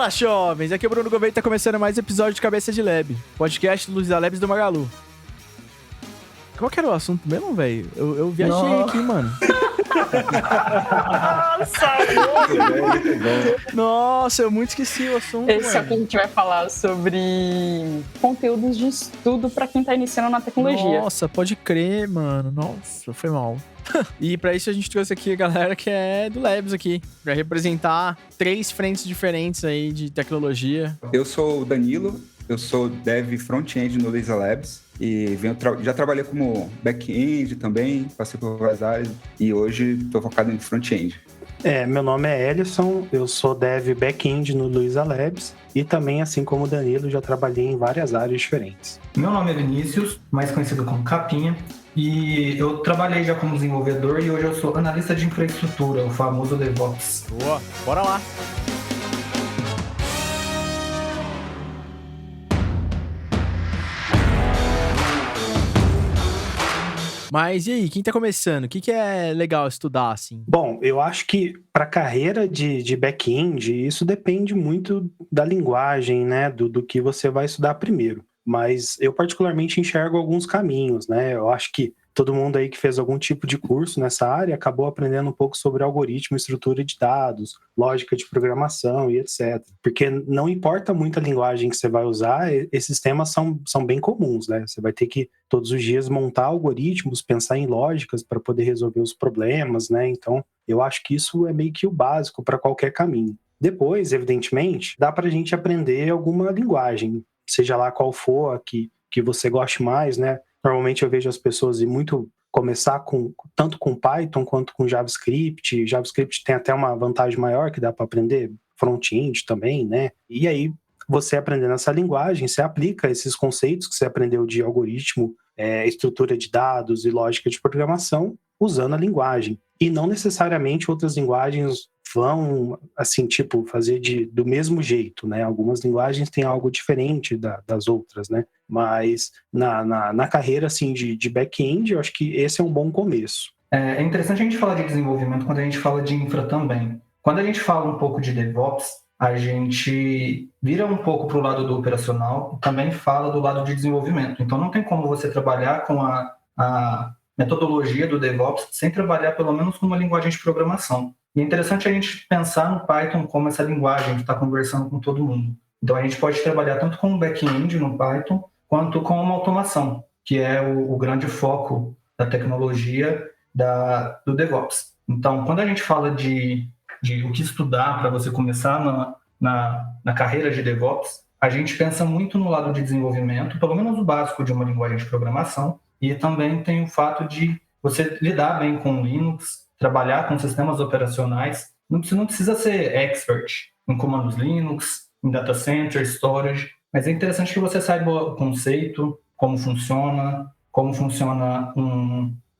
Fala, jovens! Aqui é o Bruno Gouveia e tá começando mais um episódio de Cabeça de Lab, podcast do Luiza Labs do Magalu. Qual que era o assunto mesmo, velho? Eu viajei aqui, mano. Nossa, eu muito esqueci o assunto. Esse aqui a gente vai falar sobre conteúdos de estudo pra quem tá iniciando na tecnologia. Nossa, pode crer, mano. Nossa, foi mal. E pra isso a gente trouxe aqui a galera que é do Labs aqui, pra representar 3 frentes diferentes aí de tecnologia. Eu sou o Danilo, eu sou dev front-end no Luiza Labs e já trabalhei como back-end também, passei por várias áreas e hoje estou focado em front-end. Meu nome é Ellison, eu sou dev back-end no Luiza Labs e também, assim como o Danilo, já trabalhei em várias áreas diferentes. Meu nome é Vinícius, mais conhecido como Capinha, e eu trabalhei já como desenvolvedor e hoje eu sou analista de infraestrutura, o famoso DevOps. Boa, bora lá! Mas e aí, quem tá começando? O que é legal estudar, assim? Bom, eu acho que para a carreira de back-end, isso depende muito da linguagem, né? Do que você vai estudar primeiro. Mas eu particularmente enxergo alguns caminhos, né? Eu acho que todo mundo aí que fez algum tipo de curso nessa área acabou aprendendo um pouco sobre algoritmo, estrutura de dados, lógica de programação e etc. Porque não importa muito a linguagem que você vai usar, esses temas são bem comuns, né? Você vai ter que todos os dias montar algoritmos, pensar em lógicas para poder resolver os problemas, né? Então, eu acho que isso é meio que o básico para qualquer caminho. Depois, evidentemente, dá para a gente aprender alguma linguagem, seja lá qual for a que você goste mais, né? Normalmente eu vejo as pessoas começar tanto com Python quanto com JavaScript. JavaScript tem até uma vantagem maior que dá para aprender, front-end também, né? E aí, você aprendendo essa linguagem, você aplica esses conceitos que você aprendeu de algoritmo, estrutura de dados e lógica de programação usando a linguagem. E não necessariamente outras linguagens vão, assim, fazer do mesmo jeito, né? Algumas linguagens têm algo diferente das outras, né? Mas na carreira, assim, de back-end, eu acho que esse é um bom começo. É interessante a gente falar de desenvolvimento quando a gente fala de infra também. Quando a gente fala um pouco de DevOps, a gente vira um pouco para o lado do operacional e também fala do lado de desenvolvimento. Então, não tem como você trabalhar com a metodologia do DevOps sem trabalhar pelo menos com uma linguagem de programação. E é interessante a gente pensar no Python como essa linguagem que está conversando com todo mundo. Então, a gente pode trabalhar tanto com o back-end no Python, quanto com uma automação, que é o grande foco da tecnologia do DevOps. Então, quando a gente fala de o que estudar para você começar na carreira de DevOps, a gente pensa muito no lado de desenvolvimento, pelo menos o básico de uma linguagem de programação, e também tem o fato de você lidar bem com Linux, trabalhar com sistemas operacionais. Você não precisa ser expert em comandos Linux, em data center, storage, mas é interessante que você saiba o conceito, como funciona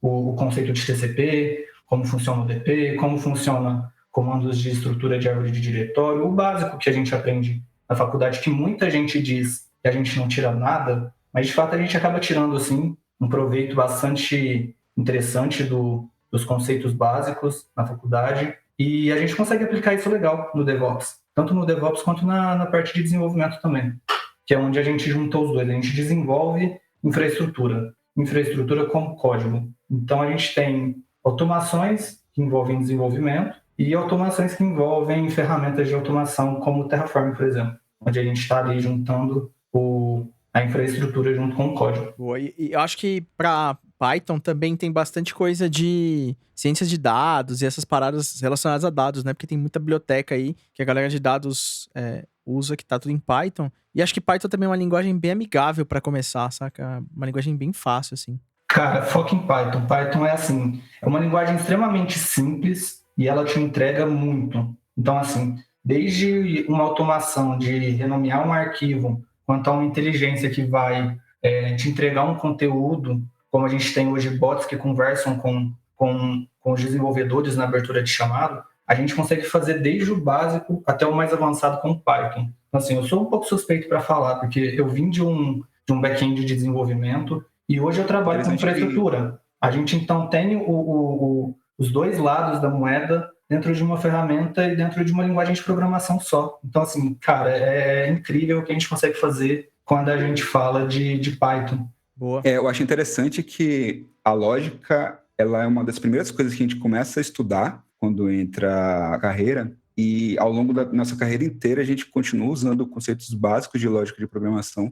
o conceito de TCP, como funciona o DP, como funciona comandos de estrutura de árvore de diretório, o básico que a gente aprende na faculdade, que muita gente diz que a gente não tira nada, mas de fato a gente acaba tirando, assim, um proveito bastante interessante dos conceitos básicos na faculdade, e a gente consegue aplicar isso legal no DevOps, tanto no DevOps quanto na parte de desenvolvimento também, que é onde a gente junta os dois. A gente desenvolve infraestrutura como código. Então a gente tem automações que envolvem desenvolvimento e automações que envolvem ferramentas de automação como o Terraform, por exemplo, onde a gente está ali juntando a infraestrutura junto com o código. E eu acho que para Python também tem bastante coisa de ciências de dados e essas paradas relacionadas a dados, né? Porque tem muita biblioteca aí que a galera de dados usa, que tá tudo em Python. E acho que Python também é uma linguagem bem amigável para começar, saca? Uma linguagem bem fácil, assim. Cara, foca em Python. Python é assim, é uma linguagem extremamente simples e ela te entrega muito. Então, assim, desde uma automação de renomear um arquivo, quanto a uma inteligência que vai te entregar um conteúdo, como a gente tem hoje bots que conversam com os desenvolvedores na abertura de chamado, a gente consegue fazer desde o básico até o mais avançado com Python. Então, assim, eu sou um pouco suspeito para falar, porque eu vim de um back-end de desenvolvimento e hoje eu trabalho com infraestrutura. A gente, então, tem os dois lados da moeda dentro de uma ferramenta e dentro de uma linguagem de programação só. Então, assim, cara, é incrível o que a gente consegue fazer quando a gente fala de Python. Boa. Eu acho interessante que a lógica, ela é uma das primeiras coisas que a gente começa a estudar quando entra a carreira, e ao longo da nossa carreira inteira a gente continua usando conceitos básicos de lógica de programação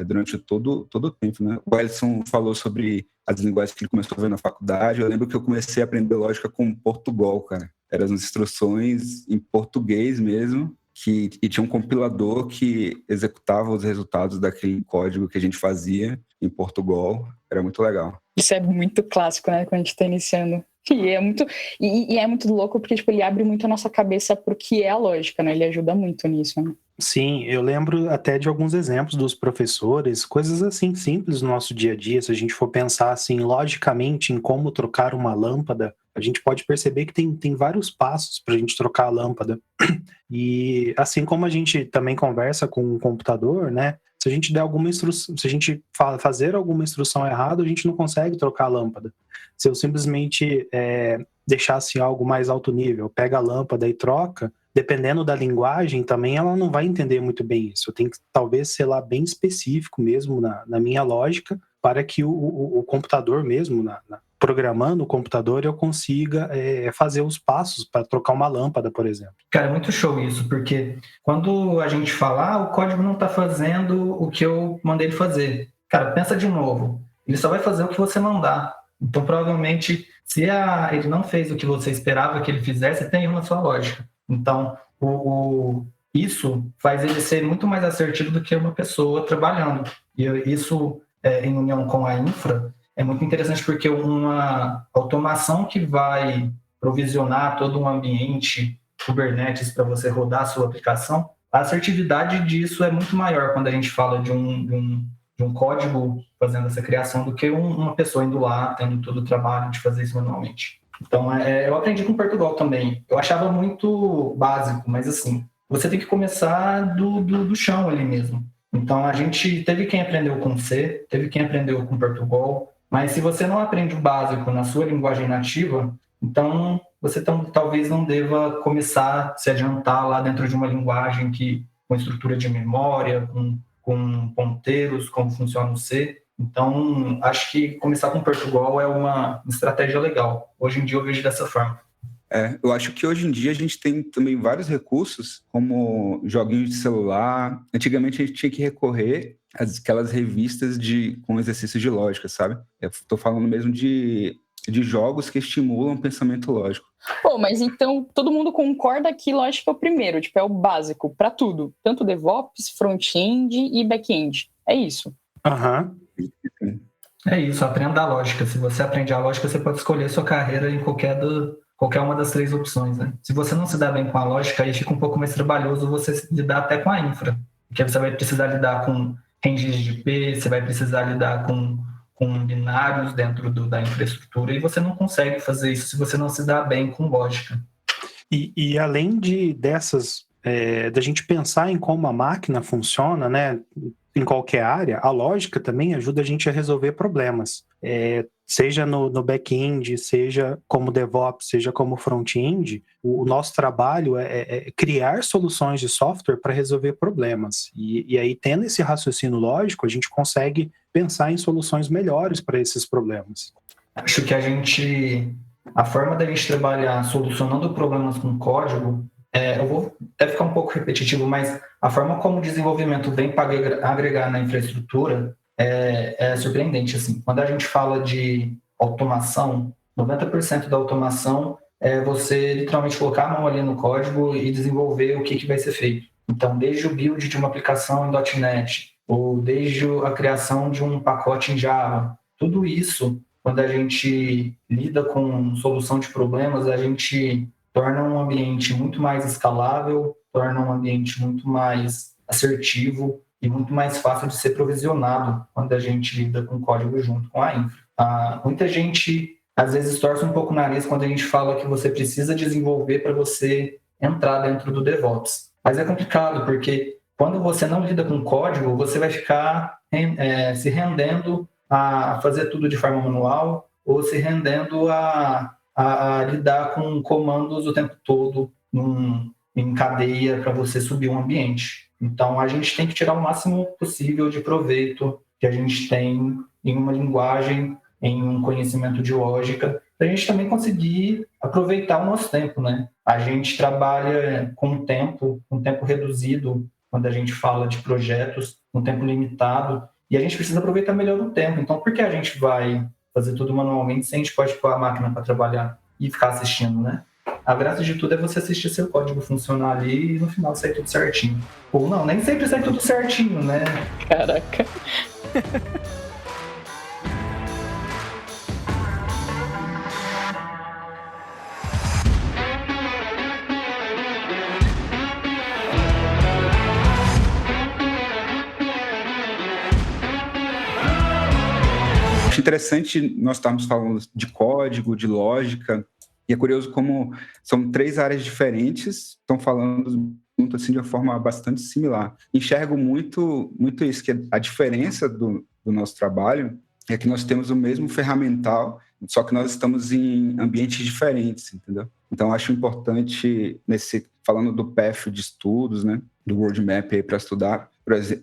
durante todo o tempo, né? O Ellison falou sobre as linguagens que ele começou a ver na faculdade. Eu lembro que eu comecei a aprender lógica com Portugal, cara. Eram as instruções em português mesmo, e tinha um compilador que executava os resultados daquele código que a gente fazia em Portugal. Era muito legal. Isso é muito clássico, né, quando a gente está iniciando. E é muito louco porque tipo, ele abre muito a nossa cabeça pro que é a lógica, né? Ele ajuda muito nisso, né? Sim, eu lembro até de alguns exemplos dos professores, coisas assim simples no nosso dia a dia. Se a gente for pensar assim logicamente em como trocar uma lâmpada, a gente pode perceber que tem vários passos para a gente trocar a lâmpada. E assim como a gente também conversa com um computador, né? Se a gente der alguma instrução, se a gente fazer alguma instrução errada, a gente não consegue trocar a lâmpada. Se eu simplesmente deixasse algo mais alto nível, pega a lâmpada e troca, dependendo da linguagem também, ela não vai entender muito bem isso. Eu tenho que talvez ser lá bem específico mesmo na minha lógica, para que o computador mesmo, programando o computador, eu consiga fazer os passos para trocar uma lâmpada, por exemplo. Cara, é muito show isso, porque quando a gente fala, o código não está fazendo o que eu mandei ele fazer. Cara, pensa de novo. Ele só vai fazer o que você mandar. Então, provavelmente, se ele não fez o que você esperava que ele fizesse, tem erro na sua lógica. Então, isso faz ele ser muito mais assertivo do que uma pessoa trabalhando. E isso, em união com a infra, é muito interessante porque uma automação que vai provisionar todo um ambiente Kubernetes para você rodar a sua aplicação, a assertividade disso é muito maior quando a gente fala de um código fazendo essa criação do que uma pessoa indo lá, tendo todo o trabalho de fazer isso manualmente. Então, eu aprendi com Portugal também. Eu achava muito básico, mas assim, você tem que começar do chão ali mesmo. Então, a gente teve quem aprendeu com C, teve quem aprendeu com Portugal, mas se você não aprende o básico na sua linguagem nativa, então você talvez não deva começar a se adiantar lá dentro de uma linguagem com estrutura de memória, com ponteiros, como funciona o C. Então, acho que começar com Portugal é uma estratégia legal. Hoje em dia eu vejo dessa forma. Eu acho que hoje em dia a gente tem também vários recursos, como joguinhos de celular. Antigamente a gente tinha que recorrer àquelas revistas com exercícios de lógica, sabe? Eu estou falando mesmo de jogos que estimulam o pensamento lógico. Pô, mas então todo mundo concorda que lógica é o primeiro, tipo, é o básico para tudo. Tanto DevOps, front-end e back-end. É isso. Aham. É isso, aprenda a lógica. Se você aprende a lógica, você pode escolher sua carreira em qualquer uma das 3 opções, né? Se você não se dá bem com a lógica, aí fica um pouco mais trabalhoso você lidar até com a infra. Porque você vai precisar lidar com ranges de IP, você vai precisar lidar com binários dentro da infraestrutura, e você não consegue fazer isso se você não se dá bem com lógica. E além dessas, da gente pensar em como a máquina funciona, né, em qualquer área, a lógica também ajuda a gente a resolver problemas. Seja no back-end, seja como DevOps, seja como front-end, o nosso trabalho é criar soluções de software para resolver problemas. E aí, tendo esse raciocínio lógico, a gente consegue pensar em soluções melhores para esses problemas. Acho que a forma da gente trabalhar solucionando problemas com código, eu vou até ficar um pouco repetitivo, mas a forma como o desenvolvimento vem para agregar na infraestrutura é surpreendente. Assim. Quando a gente fala de automação, 90% da automação é você literalmente colocar a mão ali no código e desenvolver o que vai ser feito. Então, desde o build de uma aplicação em .NET, ou desde a criação de um pacote em Java, tudo isso, quando a gente lida com solução de problemas, a gente torna um ambiente muito mais escalável, torna um ambiente muito mais assertivo e muito mais fácil de ser provisionado quando a gente lida com código junto com a infra. Muita gente, às vezes, torce um pouco o nariz quando a gente fala que você precisa desenvolver para você entrar dentro do DevOps. Mas é complicado, porque quando você não lida com código, você vai ficar se rendendo a fazer tudo de forma manual ou se rendendo a a lidar com comandos o tempo todo em cadeia para você subir um ambiente. Então, a gente tem que tirar o máximo possível de proveito que a gente tem em uma linguagem, em um conhecimento de lógica, para a gente também conseguir aproveitar o nosso tempo, né? A gente trabalha com um tempo reduzido, quando a gente fala de projetos, um tempo limitado, e a gente precisa aproveitar melhor o tempo. Então, por que a gente vai fazer tudo manualmente se a gente pode pôr a máquina para trabalhar e ficar assistindo, né? A graça de tudo é você assistir seu código funcionar ali e no final sair tudo certinho. Ou não, nem sempre sai tudo certinho, né? Caraca. Acho interessante nós estarmos falando de código, de lógica, e é curioso como são 3 áreas diferentes, estão falando junto assim de uma forma bastante similar. Enxergo muito isso, que a diferença do nosso trabalho é que nós temos o mesmo ferramental, só que nós estamos em ambientes diferentes, entendeu? Então, acho importante, falando do path de estudos, né, do roadmap para estudar,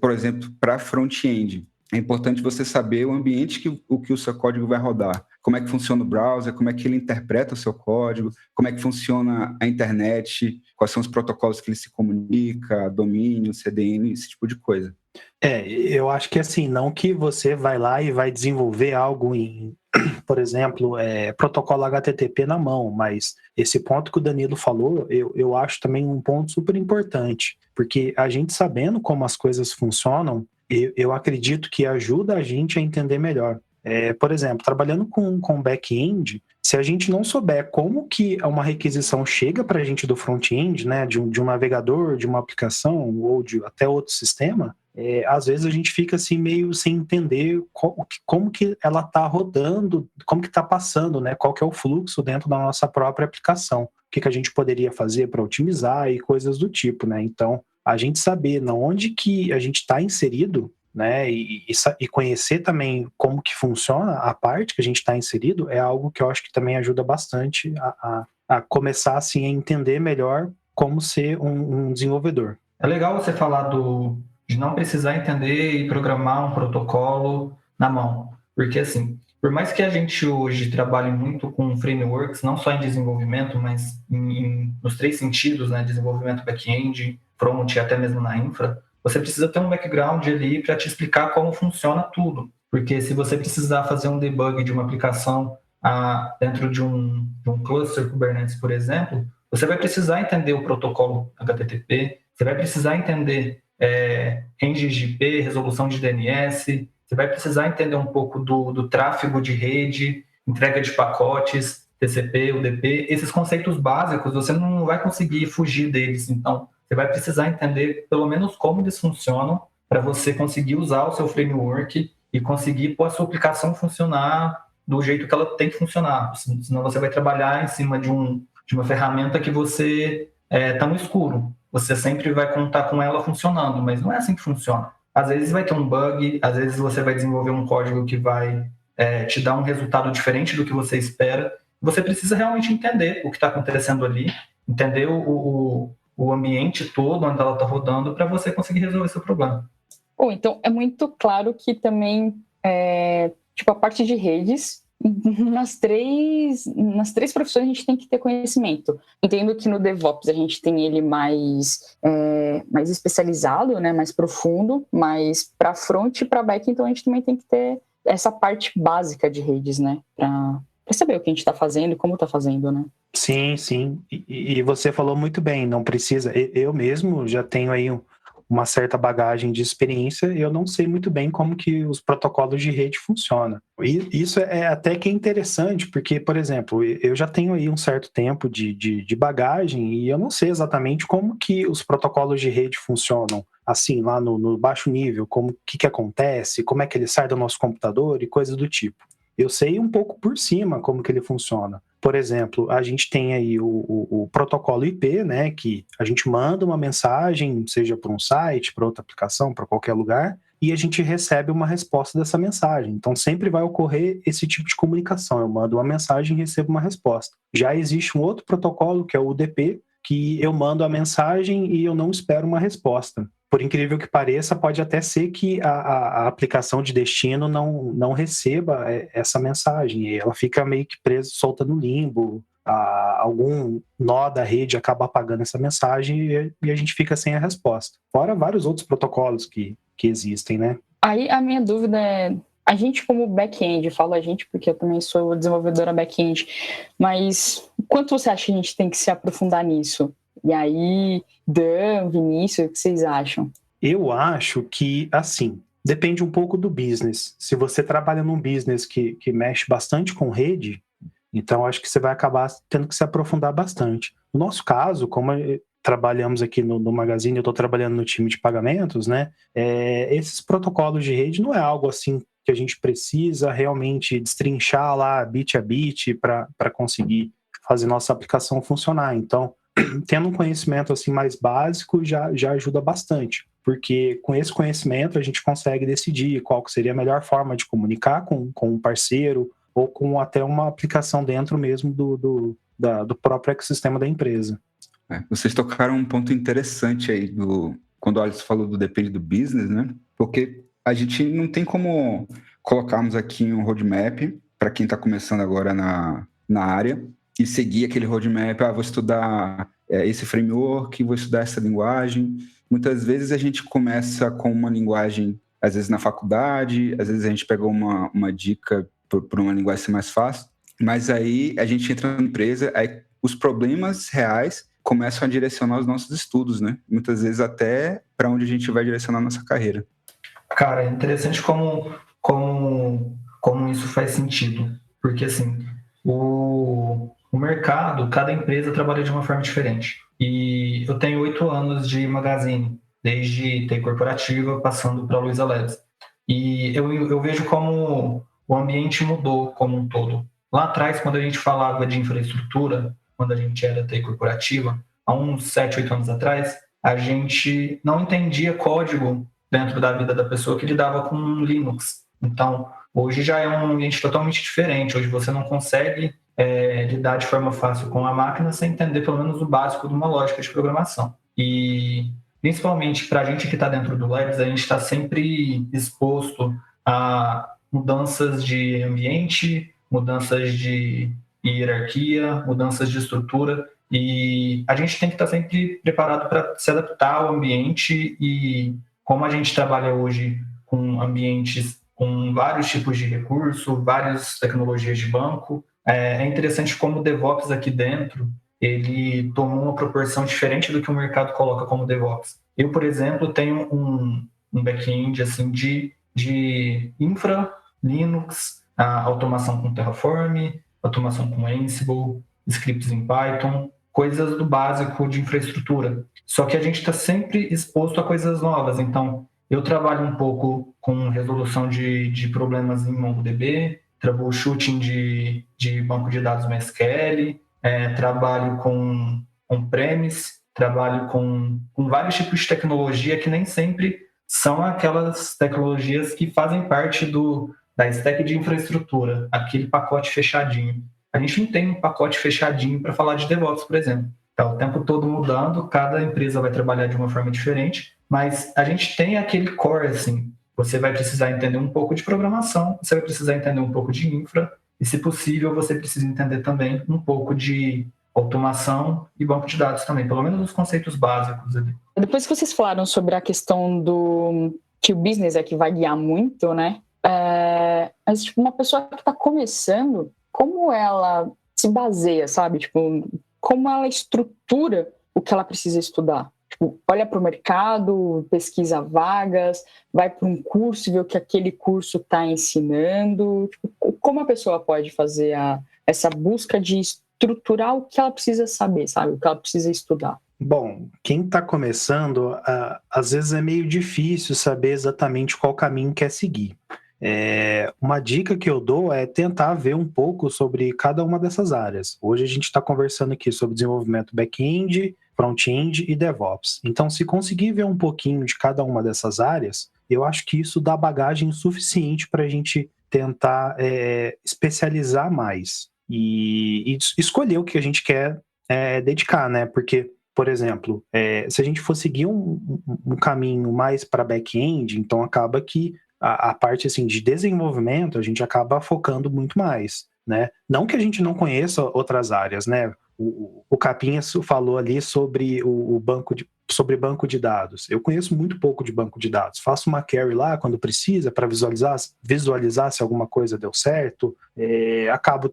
por exemplo, para front-end. É importante você saber o ambiente que o seu código vai rodar. Como é que funciona o browser, como é que ele interpreta o seu código, como é que funciona a internet, quais são os protocolos que ele se comunica, domínio, CDN, esse tipo de coisa. Eu acho que assim, não que você vai lá e vai desenvolver algo em, por exemplo, protocolo HTTP na mão, mas esse ponto que o Danilo falou, eu acho também um ponto super importante, porque a gente sabendo como as coisas funcionam, eu acredito que ajuda a gente a entender melhor. Por exemplo, trabalhando com back-end, se a gente não souber como que uma requisição chega para a gente do front-end, né, de um navegador, de uma aplicação ou de até outro sistema, às vezes a gente fica assim meio sem entender como que ela está rodando, como que está passando, né, qual que é o fluxo dentro da nossa própria aplicação, o que a gente poderia fazer para otimizar e coisas do tipo, né? Então, a gente saber onde que a gente está inserido, né, e conhecer também como que funciona a parte que a gente está inserido é algo que eu acho que também ajuda bastante a começar assim, a entender melhor como ser um desenvolvedor. É legal você falar de não precisar entender e programar um protocolo na mão, porque assim, por mais que a gente hoje trabalhe muito com frameworks, não só em desenvolvimento, mas nos 3 sentidos, né, desenvolvimento back-end, front e até mesmo na infra, você precisa ter um background ali para te explicar como funciona tudo. Porque se você precisar fazer um debug de uma aplicação dentro de um cluster Kubernetes, por exemplo, você vai precisar entender o protocolo HTTP, você vai precisar entender ranges de IP, resolução de DNS, você vai precisar entender um pouco do tráfego de rede, entrega de pacotes, TCP, UDP. Esses conceitos básicos, você não vai conseguir fugir deles. Então, você vai precisar entender pelo menos como eles funcionam para você conseguir usar o seu framework e conseguir pôr a sua aplicação funcionar do jeito que ela tem que funcionar. Senão você vai trabalhar em cima de uma ferramenta que você está no escuro. Você sempre vai contar com ela funcionando, mas não é assim que funciona. Às vezes vai ter um bug, às vezes você vai desenvolver um código que vai te dar um resultado diferente do que você espera. Você precisa realmente entender o que está acontecendo ali, entender o ambiente todo onde ela está rodando para você conseguir resolver seu problema. Bom, então é muito claro que também a parte de redes, nas três profissões a gente tem que ter conhecimento. Entendo que no DevOps a gente tem ele mais especializado, né, mais profundo, mas para front e para back, então a gente também tem que ter essa parte básica de redes, né, para saber o que a gente está fazendo e como está fazendo, né? Sim, sim. E você falou muito bem, não precisa. Eu mesmo já tenho aí uma certa bagagem de experiência e eu não sei muito bem como que os protocolos de rede funcionam. E isso é até que interessante, porque, por exemplo, eu já tenho aí um certo tempo de bagagem e eu não sei exatamente como que os protocolos de rede funcionam, assim, lá no baixo nível, como que acontece, como é que ele sai do nosso computador e coisas do tipo. Eu sei um pouco por cima como que ele funciona. Por exemplo, a gente tem aí o protocolo IP, né, que a gente manda uma mensagem, seja para um site, para outra aplicação, para qualquer lugar, e a gente recebe uma resposta dessa mensagem. Então, sempre vai ocorrer esse tipo de comunicação. Eu mando uma mensagem e recebo uma resposta. Já existe um outro protocolo, que é o UDP, que eu mando a mensagem e eu não espero uma resposta. Por incrível que pareça, pode até ser que a aplicação de destino não receba essa mensagem, e ela fica meio que presa, solta no limbo. Algum nó da rede acaba apagando essa mensagem e a gente fica sem a resposta. Fora vários outros protocolos que existem, né? Aí a minha dúvida é, a gente como back-end, falo a gente porque eu também sou desenvolvedora back-end, mas quanto você acha que a gente tem que se aprofundar nisso? E aí, Dan, Vinícius, o que vocês acham? Eu acho que, assim, depende um pouco do business. Se você trabalha num business que mexe bastante com rede, então acho que você vai acabar tendo que se aprofundar bastante. No nosso caso, como trabalhamos aqui no Magazine, eu estou trabalhando no time de pagamentos, né? Esses protocolos de rede não é algo assim que a gente precisa realmente destrinchar lá bit a bit para conseguir fazer nossa aplicação funcionar. Então, tendo um conhecimento assim mais básico já ajuda bastante, porque com esse conhecimento a gente consegue decidir qual que seria a melhor forma de comunicar com um parceiro ou com até uma aplicação dentro mesmo do próprio ecossistema da empresa. Vocês tocaram um ponto interessante aí, quando o Alisson falou do depende do business, né? Porque a gente não tem como colocarmos aqui um roadmap para quem está começando agora na área e seguir aquele roadmap, vou estudar esse framework, vou estudar essa linguagem. Muitas vezes a gente começa com uma linguagem, às vezes na faculdade, às vezes a gente pega uma dica por uma linguagem ser mais fácil, mas aí a gente entra na empresa, aí os problemas reais começam a direcionar os nossos estudos, né? Muitas vezes até para onde a gente vai direcionar a nossa carreira. Cara, é interessante como isso faz sentido, porque assim, o mercado, cada empresa trabalha de uma forma diferente. E eu tenho 8 anos de Magazine, desde TI corporativa, passando para a Luiza Labs. E eu vejo como o ambiente mudou como um todo. Lá atrás, quando a gente falava de infraestrutura, quando a gente era TI corporativa, há uns 7, 8 anos atrás, a gente não entendia código dentro da vida da pessoa que lidava com Linux. Então, hoje já é um ambiente totalmente diferente. Hoje você não consegue lidar de forma fácil com a máquina sem entender pelo menos o básico de uma lógica de programação. E, principalmente para a gente que está dentro do Labs, a gente está sempre exposto a mudanças de ambiente, mudanças de hierarquia, mudanças de estrutura, e a gente tem que estar sempre preparado para se adaptar ao ambiente. E como a gente trabalha hoje com ambientes com vários tipos de recurso, várias tecnologias de banco, é interessante como o DevOps aqui dentro, ele tomou uma proporção diferente do que o mercado coloca como DevOps. Eu, por exemplo, tenho um back-end assim, de infra, Linux, automação com Terraform, automação com Ansible, scripts em Python, coisas do básico de infraestrutura. Só que a gente está sempre exposto a coisas novas. Então, eu trabalho um pouco com resolução de problemas em MongoDB, troubleshooting de banco de dados MySQL, trabalho com on-premise, trabalho com vários tipos de tecnologia que nem sempre são aquelas tecnologias que fazem parte da stack de infraestrutura, aquele pacote fechadinho. A gente não tem um pacote fechadinho para falar de DevOps, por exemplo. Está o tempo todo mudando, cada empresa vai trabalhar de uma forma diferente, mas a gente tem aquele core, assim, você vai precisar entender um pouco de programação, você vai precisar entender um pouco de infra, e se possível, você precisa entender também um pouco de automação e banco de dados também, pelo menos os conceitos básicos ali. Depois que vocês falaram sobre a questão que o business é que vai guiar muito, né? Mas, tipo, uma pessoa que está começando, como ela se baseia, sabe? Tipo, como ela estrutura o que ela precisa estudar? Tipo, olha para o mercado, pesquisa vagas, vai para um curso e vê o que aquele curso está ensinando. Tipo, como a pessoa pode fazer essa busca de estruturar o que ela precisa saber, sabe? O que ela precisa estudar? Bom, quem está começando, às vezes é meio difícil saber exatamente qual caminho quer seguir. Uma dica que eu dou é tentar ver um pouco sobre cada uma dessas áreas. Hoje a gente está conversando aqui sobre desenvolvimento back-end, front-end e DevOps. Então, se conseguir ver um pouquinho de cada uma dessas áreas, eu acho que isso dá bagagem suficiente para a gente tentar especializar mais e escolher o que a gente quer dedicar, né? Porque, por exemplo, se a gente for seguir um caminho mais para back-end, então acaba que a parte assim, de desenvolvimento a gente acaba focando muito mais, né? Não que a gente não conheça outras áreas, né? O Capinha falou ali sobre sobre banco de dados. Eu conheço muito pouco de banco de dados. Faço uma query lá quando precisa para visualizar se alguma coisa deu certo. Acabo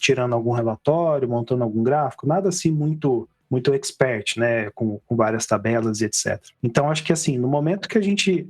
tirando algum relatório, montando algum gráfico. Nada assim muito expert, né? Com várias tabelas e etc. Então, acho que assim, no momento que a gente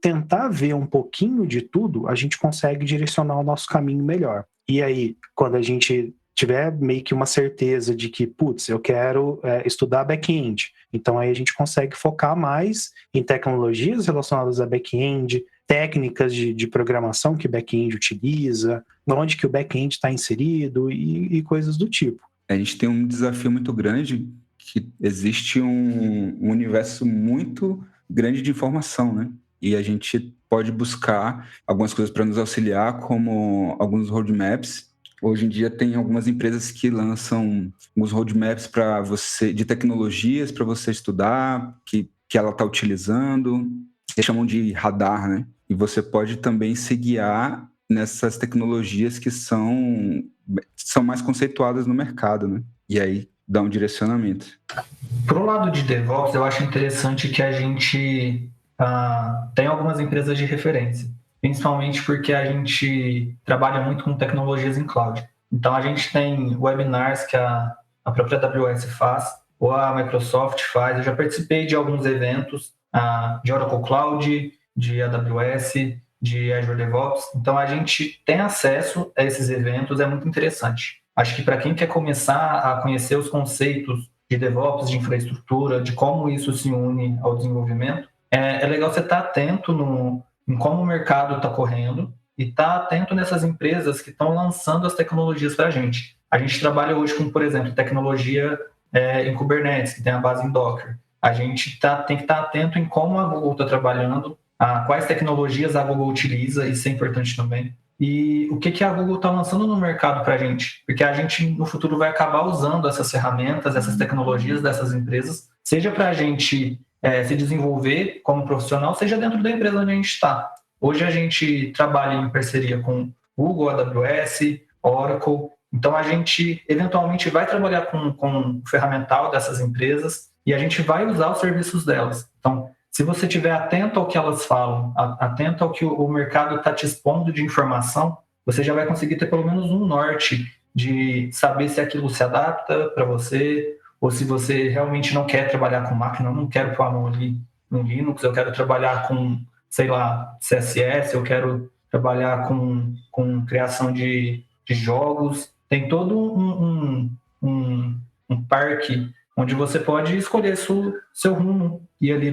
tentar ver um pouquinho de tudo, a gente consegue direcionar o nosso caminho melhor. E aí, quando a gente tiver meio que uma certeza de que, putz, eu quero estudar back-end, então aí a gente consegue focar mais em tecnologias relacionadas a back-end, técnicas de programação que o back-end utiliza, onde que o back-end está inserido e coisas do tipo. A gente tem um desafio muito grande, que existe um universo muito grande de informação, né? E a gente pode buscar algumas coisas para nos auxiliar, como alguns roadmaps. Hoje em dia tem algumas empresas que lançam uns roadmaps para você, de tecnologias para você estudar, que ela está utilizando, que chamam de radar, né? E você pode também se guiar nessas tecnologias que são mais conceituadas no mercado, né? E aí dá um direcionamento. Pro lado de DevOps, eu acho interessante que a gente tem algumas empresas de referência, principalmente porque a gente trabalha muito com tecnologias em cloud. Então, a gente tem webinars que a própria AWS faz, ou a Microsoft faz. Eu já participei de alguns eventos de Oracle Cloud, de AWS, de Azure DevOps. Então, a gente tem acesso a esses eventos, é muito interessante. Acho que para quem quer começar a conhecer os conceitos de DevOps, de infraestrutura, de como isso se une ao desenvolvimento, é legal você estar atento em como o mercado está correndo e estar atento nessas empresas que estão lançando as tecnologias para a gente. A gente trabalha hoje com, por exemplo, tecnologia em Kubernetes, que tem a base em Docker. A gente tem que estar atento em como a Google está trabalhando, quais tecnologias a Google utiliza, isso é importante também. E o que a Google está lançando no mercado para a gente, porque a gente no futuro vai acabar usando essas ferramentas, essas tecnologias dessas empresas, seja para a gente se desenvolver como profissional, seja dentro da empresa onde a gente está. Hoje a gente trabalha em parceria com Google, AWS, Oracle, então a gente eventualmente vai trabalhar com o ferramental dessas empresas e a gente vai usar os serviços delas. Então, se você estiver atento ao que elas falam, atento ao que o mercado está te expondo de informação, você já vai conseguir ter pelo menos um norte de saber se aquilo se adapta para você, ou se você realmente não quer trabalhar com máquina, eu não quero pôr a mão ali no Linux, eu quero trabalhar com, sei lá, CSS, eu quero trabalhar com criação de jogos. Tem todo um parque onde você pode escolher seu rumo, ir ali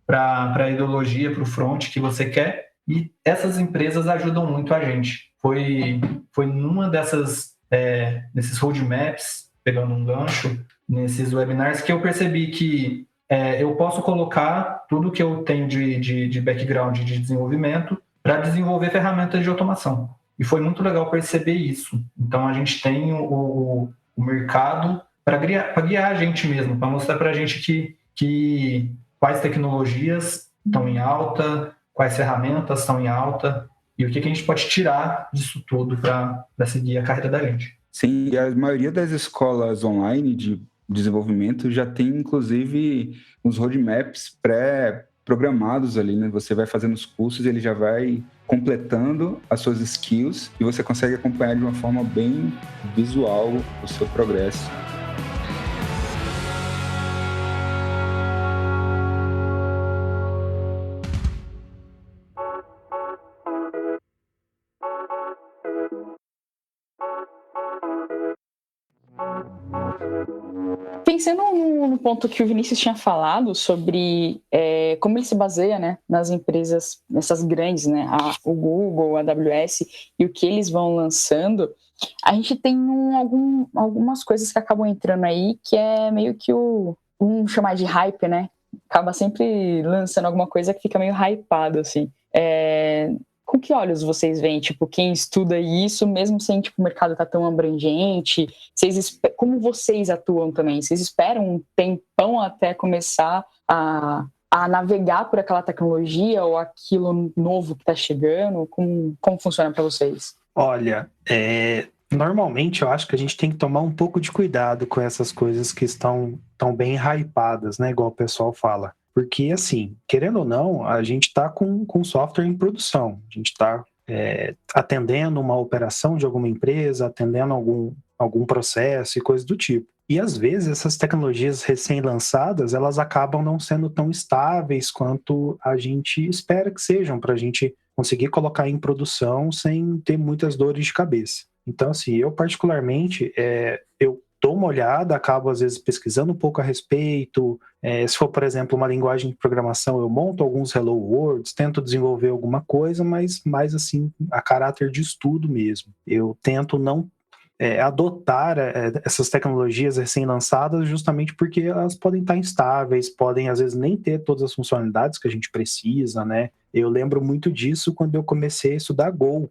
para a ideologia, para o front que você quer, e essas empresas ajudam muito a gente. Foi numa desses roadmaps, pegando um gancho, nesses webinars, que eu percebi que eu posso colocar tudo que eu tenho de background de desenvolvimento para desenvolver ferramentas de automação. E foi muito legal perceber isso. Então, a gente tem o mercado para guiar a gente mesmo, para mostrar para a gente que quais tecnologias estão em alta, quais ferramentas estão em alta e o que a gente pode tirar disso tudo para seguir a carreira da gente. Sim, e a maioria das escolas online de desenvolvimento já tem, inclusive, uns roadmaps pré-programados ali, né? Você vai fazendo os cursos e ele já vai completando as suas skills e você consegue acompanhar de uma forma bem visual o seu progresso. Pensando no ponto que o Vinícius tinha falado sobre como ele se baseia, né, nas empresas, nessas grandes, né, o Google, a AWS, e o que eles vão lançando, a gente tem algumas coisas que acabam entrando aí, que é meio que vamos chamar de hype, né, acaba sempre lançando alguma coisa que fica meio hypado, assim. Com que olhos vocês veem, tipo, quem estuda isso, mesmo sem, tipo, o mercado tá tão abrangente? Como vocês atuam também? Vocês esperam um tempão até começar a navegar por aquela tecnologia ou aquilo novo que está chegando? Como funciona para vocês? Olha, normalmente eu acho que a gente tem que tomar um pouco de cuidado com essas coisas que estão tão bem hypadas, né? Igual o pessoal fala. Porque, assim, querendo ou não, a gente está com software em produção. A gente está atendendo uma operação de alguma empresa, atendendo algum processo e coisa do tipo. E, às vezes, essas tecnologias recém-lançadas, elas acabam não sendo tão estáveis quanto a gente espera que sejam, para a gente conseguir colocar em produção sem ter muitas dores de cabeça. Então, assim, eu particularmente, eu dou uma olhada, acabo às vezes pesquisando um pouco a respeito. Se for, por exemplo, uma linguagem de programação, eu monto alguns Hello Worlds, tento desenvolver alguma coisa, mas mais assim, a caráter de estudo mesmo. Eu tento não adotar essas tecnologias recém-lançadas justamente porque elas podem estar instáveis, podem às vezes nem ter todas as funcionalidades que a gente precisa, né? Eu lembro muito disso quando eu comecei a estudar Go.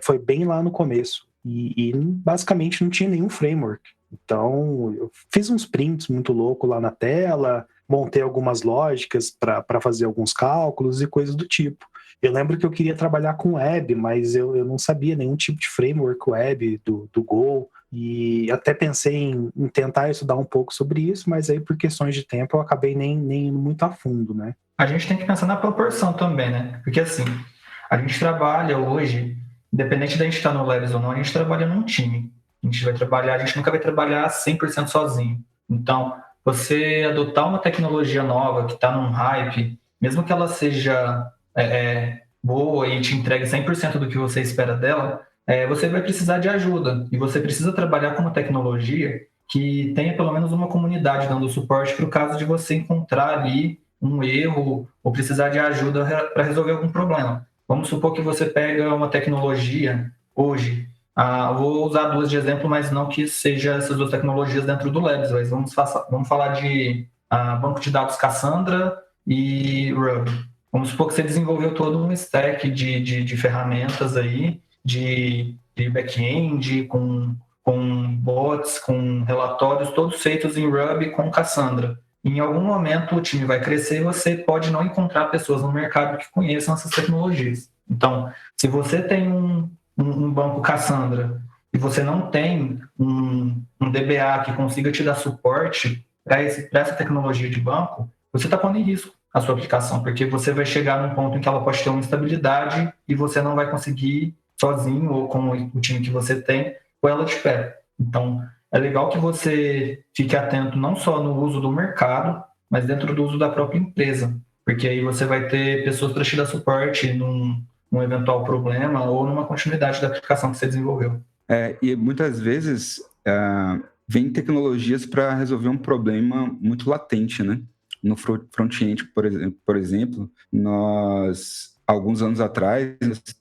Foi bem lá no começo. E basicamente não tinha nenhum framework. Então, eu fiz uns prints muito loucos lá na tela, montei algumas lógicas para fazer alguns cálculos e coisas do tipo. Eu lembro que eu queria trabalhar com web, mas eu não sabia nenhum tipo de framework web do Go, e até pensei em tentar estudar um pouco sobre isso, mas aí por questões de tempo eu acabei nem indo muito a fundo, né? A gente tem que pensar na proporção também, né? Porque assim, a gente trabalha hoje, independente da gente estar no Labs ou não, a gente trabalha num time. A gente nunca vai trabalhar 100% sozinho. Então, você adotar uma tecnologia nova que está num hype, mesmo que ela seja boa e te entregue 100% do que você espera dela, você vai precisar de ajuda. E você precisa trabalhar com uma tecnologia que tenha pelo menos uma comunidade dando suporte para o caso de você encontrar ali um erro ou precisar de ajuda para resolver algum problema. Vamos supor que você pega uma tecnologia hoje. Vou usar duas de exemplo, mas não que seja essas duas tecnologias dentro do Labs, mas vamos falar de banco de dados Cassandra e Ruby. Vamos supor que você desenvolveu todo um stack de ferramentas aí, de back-end, com bots, com relatórios, todos feitos em Ruby com Cassandra. Em algum momento o time vai crescer e você pode não encontrar pessoas no mercado que conheçam essas tecnologias. Então, se você tem um banco Cassandra e você não tem um DBA que consiga te dar suporte para essa tecnologia de banco, você está pondo em risco a sua aplicação, porque você vai chegar num ponto em que ela pode ter uma instabilidade e você não vai conseguir sozinho ou com o time que você tem, ou ela de pé. Então, é legal que você fique atento não só no uso do mercado, mas dentro do uso da própria empresa, porque aí você vai ter pessoas para te dar suporte num eventual problema ou numa continuidade da aplicação que você desenvolveu. E muitas vezes vem tecnologias para resolver um problema muito latente, né? No front-end, por exemplo, nós, alguns anos atrás,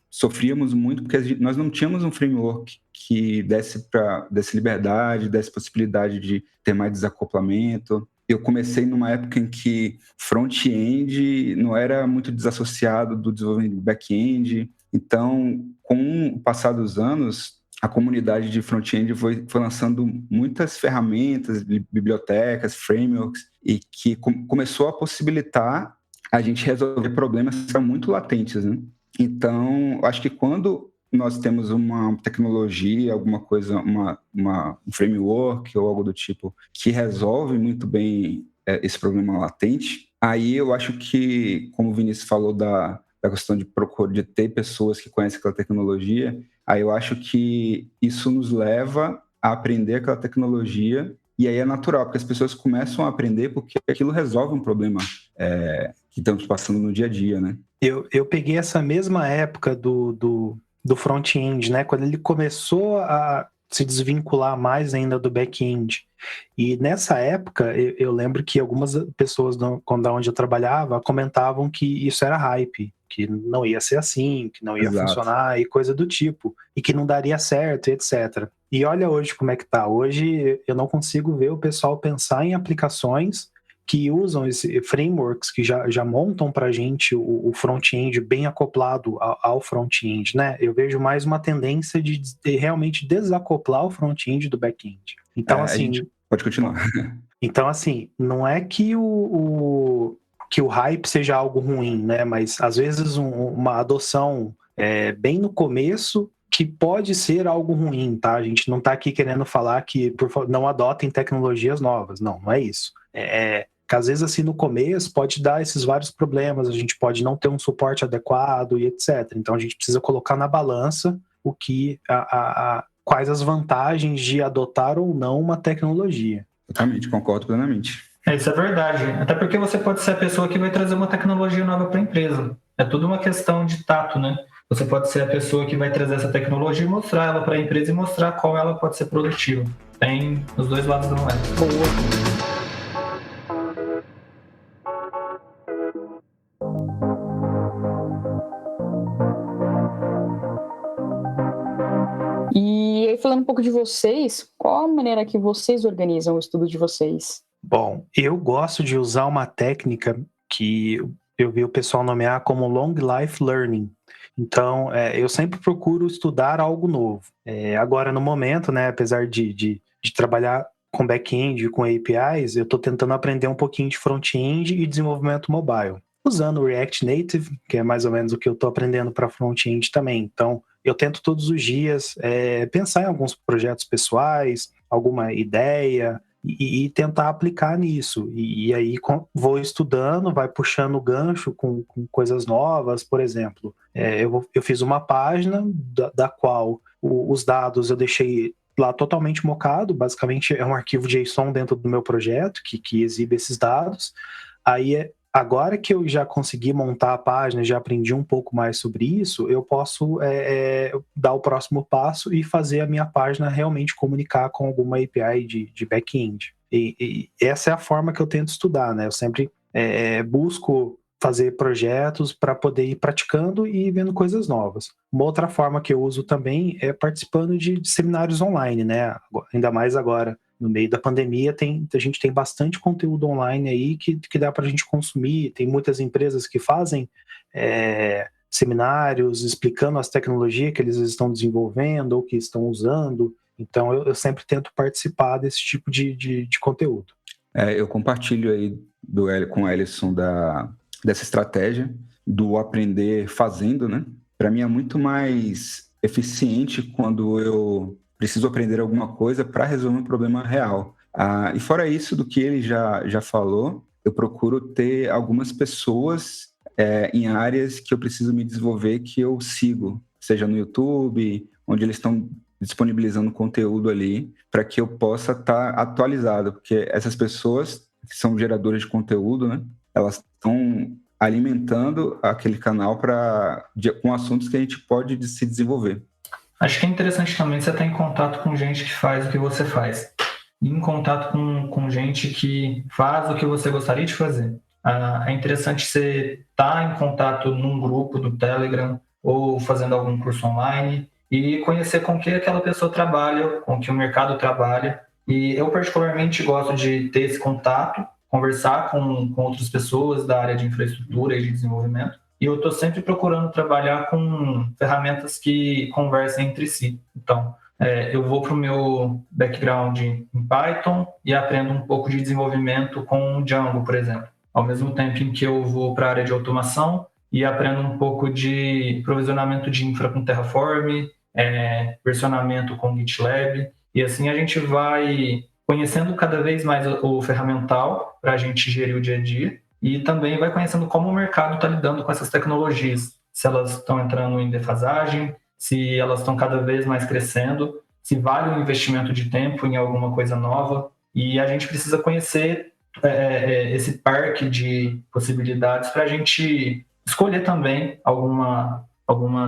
sofríamos muito porque nós não tínhamos um framework que desse liberdade, desse possibilidade de ter mais desacoplamento. Eu comecei numa época em que front-end não era muito desassociado do desenvolvimento de back-end. Então, com o passar dos anos, a comunidade de front-end foi lançando muitas ferramentas, bibliotecas, frameworks, e que começou a possibilitar a gente resolver problemas que eram muito latentes, né? Então, acho que quando nós temos uma tecnologia, alguma coisa, um framework ou algo do tipo que resolve muito bem esse problema latente, aí eu acho que, como o Vinícius falou da questão de ter pessoas que conhecem aquela tecnologia, aí eu acho que isso nos leva a aprender aquela tecnologia, e aí é natural, porque as pessoas começam a aprender porque aquilo resolve um problema que estamos passando no dia a dia, né? Eu peguei essa mesma época do front-end, né? Quando ele começou a se desvincular mais ainda do back-end. E nessa época, eu lembro que algumas pessoas da onde eu trabalhava comentavam que isso era hype, que não ia ser assim, que não ia funcionar e coisa do tipo, e que não daria certo, etc. E olha hoje como é que tá. Hoje eu não consigo ver o pessoal pensar em aplicações que usam esse frameworks que já montam para a gente o front-end bem acoplado ao front-end, né? Eu vejo mais uma tendência de realmente desacoplar o front-end do back-end. Então, assim... Pode continuar. Então, assim, não é que o hype seja algo ruim, né? Mas, às vezes, uma adoção bem no começo que pode ser algo ruim, tá? A gente não está aqui querendo falar que não adotem tecnologias novas. Não é isso. Que às vezes, assim, no começo pode dar esses vários problemas, a gente pode não ter um suporte adequado e etc. Então, a gente precisa colocar na balança o que quais as vantagens de adotar ou não uma tecnologia. Exatamente, concordo plenamente. Isso é verdade. Até porque você pode ser a pessoa que vai trazer uma tecnologia nova para a empresa. É tudo uma questão de tato, né? Você pode ser a pessoa que vai trazer essa tecnologia e mostrar ela para a empresa e mostrar qual ela pode ser produtiva. Tem os dois lados da moeda. E aí, falando um pouco de vocês, qual a maneira que vocês organizam o estudo de vocês? Bom, eu gosto de usar uma técnica que eu vi o pessoal nomear como Long Life Learning. Então, eu sempre procuro estudar algo novo. Agora, no momento, né, apesar de trabalhar com back-end e com APIs, eu estou tentando aprender um pouquinho de front-end e desenvolvimento mobile, usando o React Native, que é mais ou menos o que eu estou aprendendo para front-end também. Então, eu tento todos os dias pensar em alguns projetos pessoais, alguma ideia, e tentar aplicar nisso. E aí vou estudando, vai puxando o gancho com coisas novas. Por exemplo, eu fiz uma página da qual os dados eu deixei lá totalmente mocado, basicamente é um arquivo JSON dentro do meu projeto que exibe esses dados. Aí agora que eu já consegui montar a página, já aprendi um pouco mais sobre isso, eu posso dar o próximo passo e fazer a minha página realmente comunicar com alguma API de back-end. E essa é a forma que eu tento estudar, né? Eu sempre busco fazer projetos para poder ir praticando e vendo coisas novas. Uma outra forma que eu uso também é participando de seminários online, né? Ainda mais agora. No meio da pandemia, a gente tem bastante conteúdo online aí que dá para a gente consumir. Tem muitas empresas que fazem seminários explicando as tecnologias que eles estão desenvolvendo ou que estão usando. Então, eu sempre tento participar desse tipo de conteúdo. Eu compartilho aí com o Ellison dessa estratégia do aprender fazendo, né? Para mim é muito mais eficiente quando eu preciso aprender alguma coisa para resolver um problema real. E fora isso, do que ele já falou, eu procuro ter algumas pessoas em áreas que eu preciso me desenvolver que eu sigo, seja no YouTube, onde eles estão disponibilizando conteúdo ali, para que eu possa estar atualizado, porque essas pessoas que são geradoras de conteúdo, né, elas estão alimentando aquele canal com assuntos que a gente pode se desenvolver. Acho que é interessante também você estar em contato com gente que faz o que você faz. E em contato com gente que faz o que você gostaria de fazer. É interessante você estar em contato num grupo do Telegram ou fazendo algum curso online e conhecer com que aquela pessoa trabalha, com que o mercado trabalha. E eu particularmente gosto de ter esse contato, conversar com outras pessoas da área de infraestrutura e de desenvolvimento. E eu estou sempre procurando trabalhar com ferramentas que conversem entre si. Então, eu vou para o meu background em Python e aprendo um pouco de desenvolvimento com Django, por exemplo. Ao mesmo tempo em que eu vou para a área de automação e aprendo um pouco de provisionamento de infra com Terraform, versionamento com GitLab. E assim a gente vai conhecendo cada vez mais o ferramental para a gente gerir o dia a dia. E também vai conhecendo como o mercado está lidando com essas tecnologias, se elas estão entrando em defasagem, se elas estão cada vez mais crescendo, se vale um investimento de tempo em alguma coisa nova. E a gente precisa conhecer esse parque de possibilidades para a gente escolher também alguma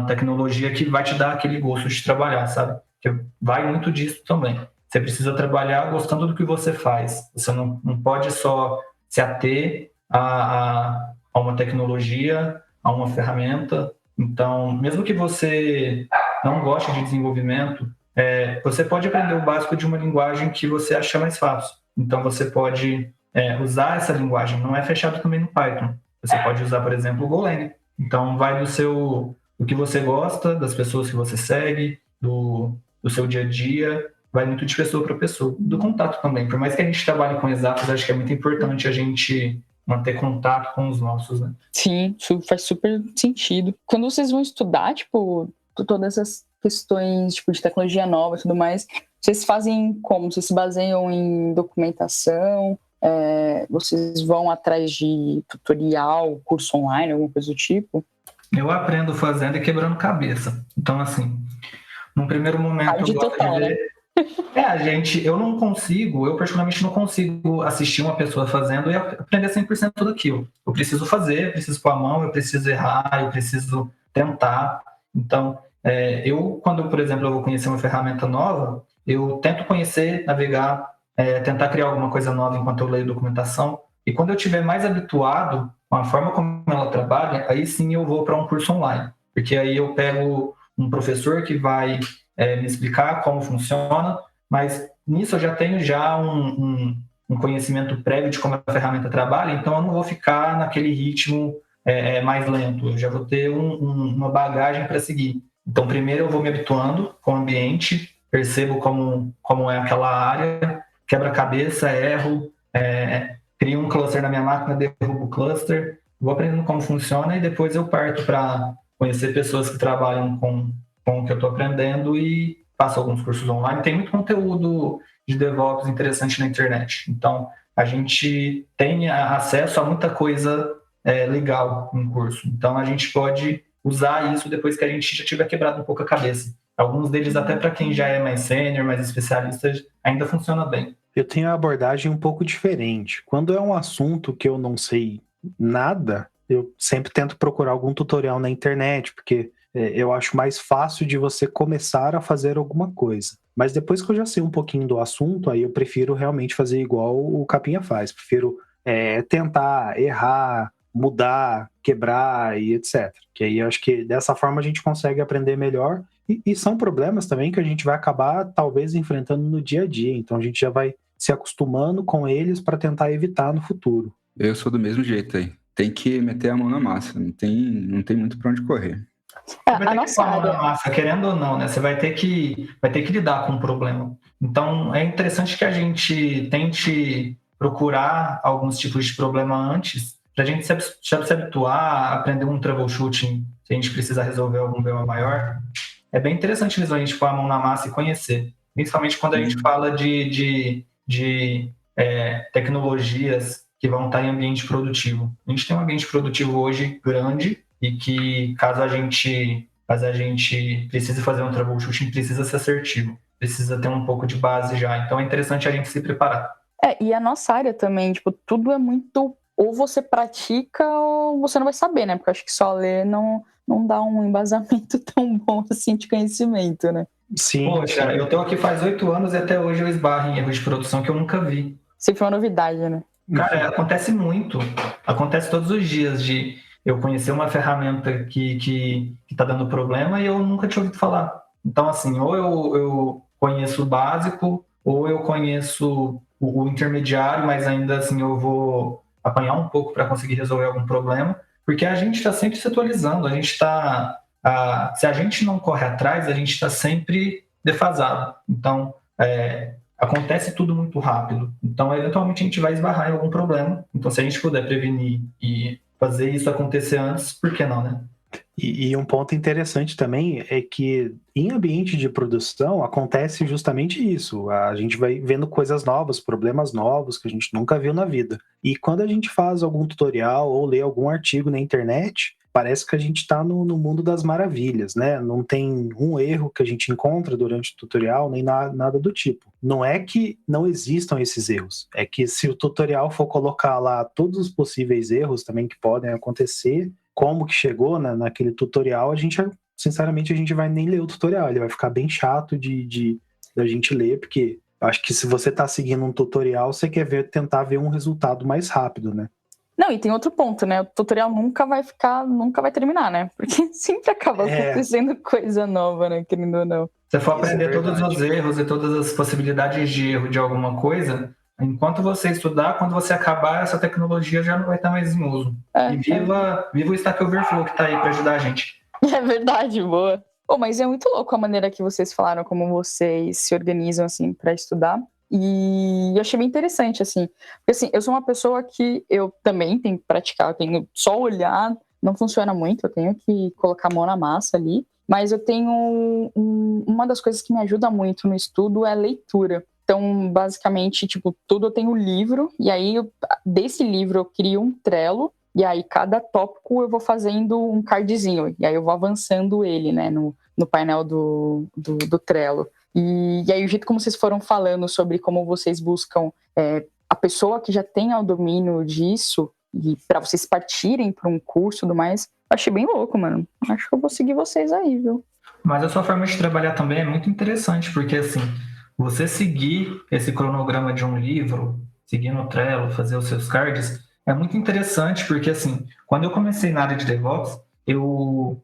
tecnologia que vai te dar aquele gosto de trabalhar, sabe? Que vai muito disso também. Você precisa trabalhar gostando do que você faz. Você não pode só se ater a uma tecnologia, a uma ferramenta. Então, mesmo que você não goste de desenvolvimento, você pode aprender o básico de uma linguagem que você acha mais fácil. Então, você pode usar essa linguagem. Não é fechado também no Python. Você pode usar, por exemplo, o Golang. Então, vai do que você gosta, das pessoas que você segue, do seu dia a dia, vai muito de pessoa para pessoa. Do contato também. Por mais que a gente trabalhe com exatos, acho que é muito importante a gente manter contato com os nossos, né? Sim, isso faz super sentido. Quando vocês vão estudar, tipo, todas essas questões tipo, de tecnologia nova e tudo mais, vocês fazem como? Vocês se baseiam em documentação? Vocês vão atrás de tutorial, curso online, alguma coisa do tipo? Eu aprendo fazendo e quebrando cabeça. Então, assim, num primeiro momento eu gosto total, de ver... eu particularmente não consigo assistir uma pessoa fazendo e aprender 100% daquilo. Eu preciso fazer, eu preciso pôr a mão, eu preciso errar, eu preciso tentar. Então, quando, por exemplo, eu vou conhecer uma ferramenta nova, eu tento conhecer, navegar, tentar criar alguma coisa nova enquanto eu leio documentação. E quando eu estiver mais habituado com a forma como ela trabalha, aí sim eu vou para um curso online. Porque aí eu pego um professor que vai me explicar como funciona, mas nisso eu já tenho um conhecimento prévio de como a ferramenta trabalha, então eu não vou ficar naquele ritmo mais lento, eu já vou ter uma bagagem para seguir. Então primeiro eu vou me habituando com o ambiente, percebo como é aquela área, quebra-cabeça, erro, crio um cluster na minha máquina, derrubo o cluster, vou aprendendo como funciona e depois eu parto para conhecer pessoas que trabalham com o que eu estou aprendendo e faço alguns cursos online. Tem muito conteúdo de DevOps interessante na internet. Então, a gente tem acesso a muita coisa legal no curso. Então, a gente pode usar isso depois que a gente já tiver quebrado um pouco a cabeça. Alguns deles, até para quem já é mais sênior, mais especialista, ainda funciona bem. Eu tenho a abordagem um pouco diferente. Quando é um assunto que eu não sei nada, eu sempre tento procurar algum tutorial na internet, porque eu acho mais fácil de você começar a fazer alguma coisa. Mas depois que eu já sei um pouquinho do assunto, aí eu prefiro realmente fazer igual o Capinha faz. Prefiro tentar, errar, mudar, quebrar e etc. Que aí eu acho que dessa forma a gente consegue aprender melhor. E são problemas também que a gente vai acabar talvez enfrentando no dia a dia. Então a gente já vai se acostumando com eles para tentar evitar no futuro. Eu sou do mesmo jeito aí. Tem que meter a mão na massa. Não tem muito para onde correr. A nossa área... massa, querendo ou não, né? Você vai ter que lidar com o problema. Então, é interessante que a gente tente procurar alguns tipos de problema antes, para a gente se habituar a aprender um troubleshooting, se a gente precisar resolver algum problema maior. É bem interessante mesmo a gente pôr a mão na massa e conhecer. Principalmente quando a gente fala de tecnologias que vão estar em ambiente produtivo. A gente tem um ambiente produtivo hoje grande, e que caso a gente precise fazer um troubleshooting, precisa ser assertivo, precisa ter um pouco de base já. Então é interessante a gente se preparar. E a nossa área também, tipo, tudo é muito... Ou você pratica ou você não vai saber, né? Porque eu acho que só ler não dá um embasamento tão bom assim de conhecimento, né? Sim. Poxa, eu tô aqui faz 8 anos e até hoje eu esbarro em erros de produção que eu nunca vi. Sempre foi uma novidade, né? Cara, acontece muito. Acontece todos os dias de eu conhecer uma ferramenta que tá dando problema e eu nunca tinha ouvido falar. Então, assim, ou eu conheço o básico, ou eu conheço o intermediário, mas ainda assim eu vou apanhar um pouco para conseguir resolver algum problema, porque a gente está sempre se atualizando, se a gente não corre atrás, a gente está sempre defasado. Então, acontece tudo muito rápido. Então, eventualmente, a gente vai esbarrar em algum problema. Então, se a gente puder prevenir e fazer isso acontecer antes, por que não, né? E um ponto interessante também é que em ambiente de produção acontece justamente isso. A gente vai vendo coisas novas, problemas novos que a gente nunca viu na vida. E quando a gente faz algum tutorial ou lê algum artigo na internet, parece que a gente está no mundo das maravilhas, né? Não tem um erro que a gente encontra durante o tutorial, nem nada do tipo. Não é que não existam esses erros, é que se o tutorial for colocar lá todos os possíveis erros também que podem acontecer, como que chegou naquele tutorial, sinceramente, a gente vai nem ler o tutorial, ele vai ficar bem chato da gente ler, porque eu acho que se você está seguindo um tutorial, você quer tentar ver um resultado mais rápido, né? Não, e tem outro ponto, né? O tutorial nunca vai terminar, né? Porque sempre acaba acontecendo coisa nova, né? Querendo ou não. Se for aprender todos os erros e todas as possibilidades de erro de alguma coisa, Enquanto você estudar, quando você acabar, essa tecnologia já não vai estar mais em uso. E viva o Stack Overflow que está aí para ajudar a gente. É verdade, boa. Mas é muito louco a maneira que vocês falaram, como vocês se organizam, assim, para estudar. E eu achei bem interessante, assim. Porque, assim, eu sou uma pessoa que eu também tenho que praticar. Eu tenho só olhar, não funciona muito. Eu tenho que colocar a mão na massa ali. Mas eu tenho... uma das coisas que me ajuda muito no estudo é a leitura. Então, basicamente, tipo, tudo eu tenho livro. E aí, desse livro, eu crio um Trello. E aí, cada tópico eu vou fazendo um cardzinho. E aí, eu vou avançando ele, né, no painel do Trello. E aí, o jeito como vocês foram falando sobre como vocês buscam a pessoa que já tenha o domínio disso, e para vocês partirem para um curso e tudo mais, achei bem louco, mano. Acho que eu vou seguir vocês aí, viu? Mas a sua forma de trabalhar também é muito interessante, porque, assim, você seguir esse cronograma de um livro, seguir no Trello, fazer os seus cards, é muito interessante, porque, assim, quando eu comecei na área de DevOps, eu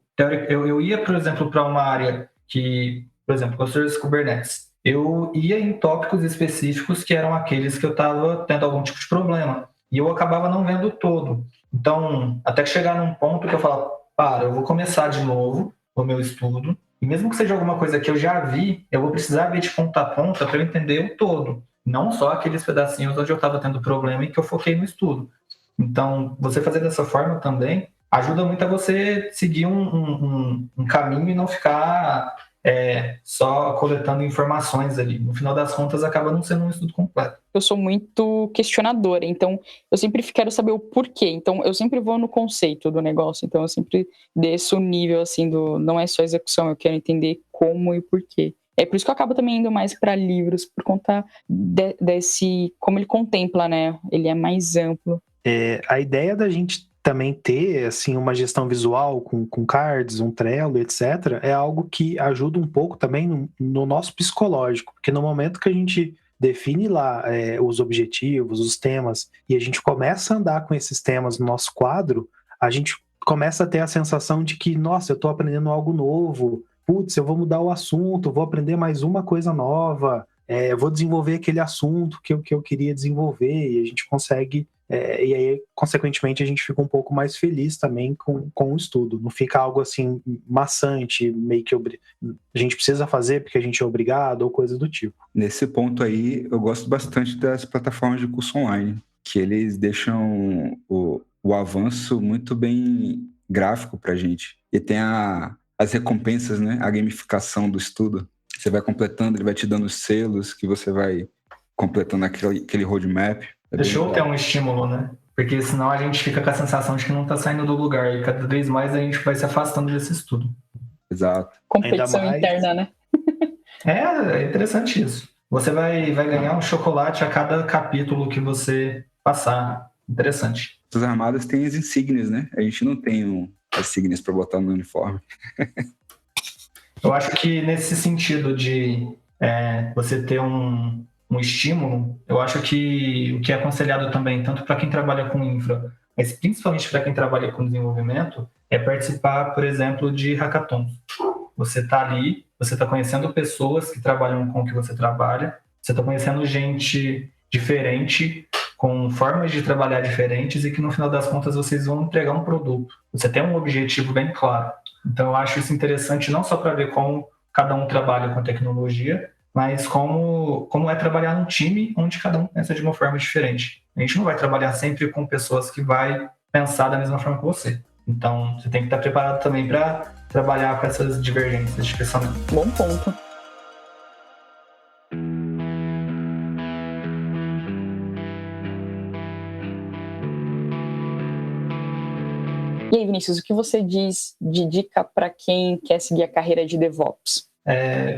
ia, por exemplo, para uma área que, por exemplo, clusters Kubernetes. Eu ia em tópicos específicos que eram aqueles que eu estava tendo algum tipo de problema. E eu acabava não vendo o todo. Então, até que chegar num ponto que eu falava, eu vou começar de novo o meu estudo. E mesmo que seja alguma coisa que eu já vi, eu vou precisar ver de ponta a ponta para eu entender o todo. Não só aqueles pedacinhos onde eu estava tendo problema e que eu foquei no estudo. Então, você fazer dessa forma também ajuda muito a você seguir um caminho e não ficar só coletando informações ali. No final das contas, acaba não sendo um estudo completo. Eu sou muito questionadora, então eu sempre quero saber o porquê. Então, eu sempre vou no conceito do negócio. Então, eu sempre desço o nível, assim, não é só execução, eu quero entender como e porquê. É por isso que eu acabo também indo mais para livros, por conta desse... como ele contempla, né? Ele é mais amplo. A ideia da gente também ter assim, uma gestão visual com cards, um Trello, etc., é algo que ajuda um pouco também no nosso psicológico, porque no momento que a gente define lá os objetivos, os temas, e a gente começa a andar com esses temas no nosso quadro, a gente começa a ter a sensação de que, nossa, eu estou aprendendo algo novo, putz, eu vou mudar o assunto, vou aprender mais uma coisa nova, vou desenvolver aquele assunto que eu queria desenvolver, e a gente consegue... e aí, consequentemente, a gente fica um pouco mais feliz também com o estudo. Não fica algo assim maçante, meio que a gente precisa fazer porque a gente é obrigado ou coisa do tipo. Nesse ponto aí, eu gosto bastante das plataformas de curso online, que eles deixam o avanço muito bem gráfico pra gente. E tem as recompensas, né? A gamificação do estudo. Você vai completando, ele vai te dando os selos que você vai completando aquele roadmap. Deixa eu ter um estímulo, né? Porque senão a gente fica com a sensação de que não tá saindo do lugar. E cada vez mais a gente vai se afastando desse estudo. Exato. Competição interna, né? É interessante isso. Você vai ganhar um chocolate a cada capítulo que você passar. Interessante. As armadas têm as insígnias, né? A gente não tem as insígnias para botar no uniforme. Eu acho que nesse sentido de você ter um estímulo, eu acho que o que é aconselhado também, tanto para quem trabalha com infra, mas principalmente para quem trabalha com desenvolvimento, é participar, por exemplo, de hackathons. Você está ali, você está conhecendo pessoas que trabalham com o que você trabalha, você está conhecendo gente diferente, com formas de trabalhar diferentes e que no final das contas vocês vão entregar um produto. Você tem um objetivo bem claro. Então eu acho isso interessante não só para ver como cada um trabalha com tecnologia, mas como é trabalhar num time onde cada um pensa de uma forma diferente. A gente não vai trabalhar sempre com pessoas que vai pensar da mesma forma que você. Então, você tem que estar preparado também para trabalhar com essas divergências de pensamento. Bom ponto. E aí, Vinícius, o que você diz de dica para quem quer seguir a carreira de DevOps?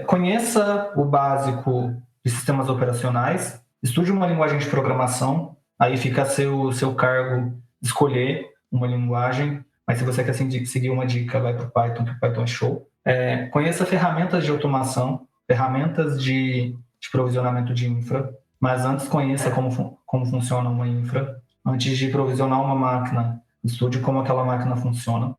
Conheça o básico de sistemas operacionais, estude uma linguagem de programação, aí fica a seu cargo escolher uma linguagem, mas se você quer seguir uma dica, vai para o Python, que o Python é show. Conheça ferramentas de automação, ferramentas de provisionamento de infra, mas antes conheça como funciona uma infra. Antes de provisionar uma máquina, estude como aquela máquina funciona.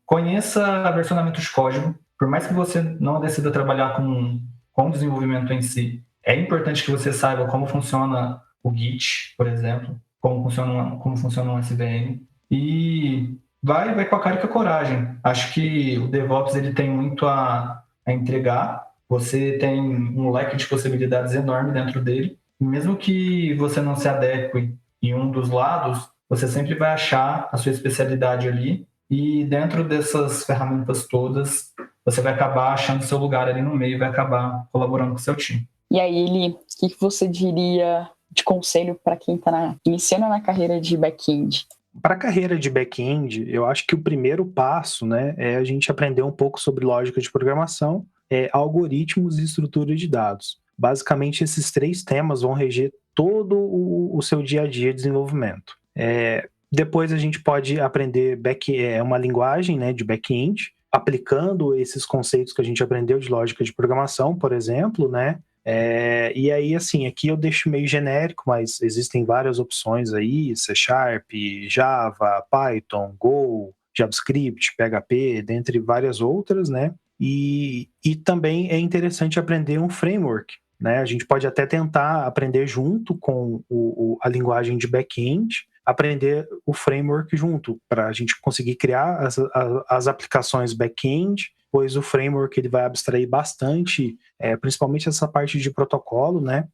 Conheça versionamento de código. Por mais que você não decida trabalhar com desenvolvimento em si, é importante que você saiba como funciona o Git, por exemplo, como funciona um SVN. E vai com a cara e com a coragem. Acho que o DevOps ele tem muito a entregar. Você tem um leque de possibilidades enorme dentro dele. E mesmo que você não se adeque em um dos lados, você sempre vai achar a sua especialidade ali. E dentro dessas ferramentas todas, você vai acabar achando seu lugar ali no meio e vai acabar colaborando com o seu time. E aí, Eli, o que você diria de conselho para quem está iniciando na carreira de back-end? Para a carreira de back-end, eu acho que o primeiro passo, né, é a gente aprender um pouco sobre lógica de programação, algoritmos e estrutura de dados. Basicamente, esses 3 temas vão reger todo o seu dia a dia de desenvolvimento. Depois a gente pode aprender uma linguagem, né, de back-end, aplicando esses conceitos que a gente aprendeu de lógica de programação, por exemplo, né? E aí, assim, aqui eu deixo meio genérico, mas existem várias opções aí, C#, Java, Python, Go, JavaScript, PHP, dentre várias outras, né? E também é interessante aprender um framework, né? A gente pode até tentar aprender junto com a linguagem de back-end, aprender o framework junto, para a gente conseguir criar as aplicações back-end, pois o framework ele vai abstrair bastante, principalmente essa parte de protocolo, né?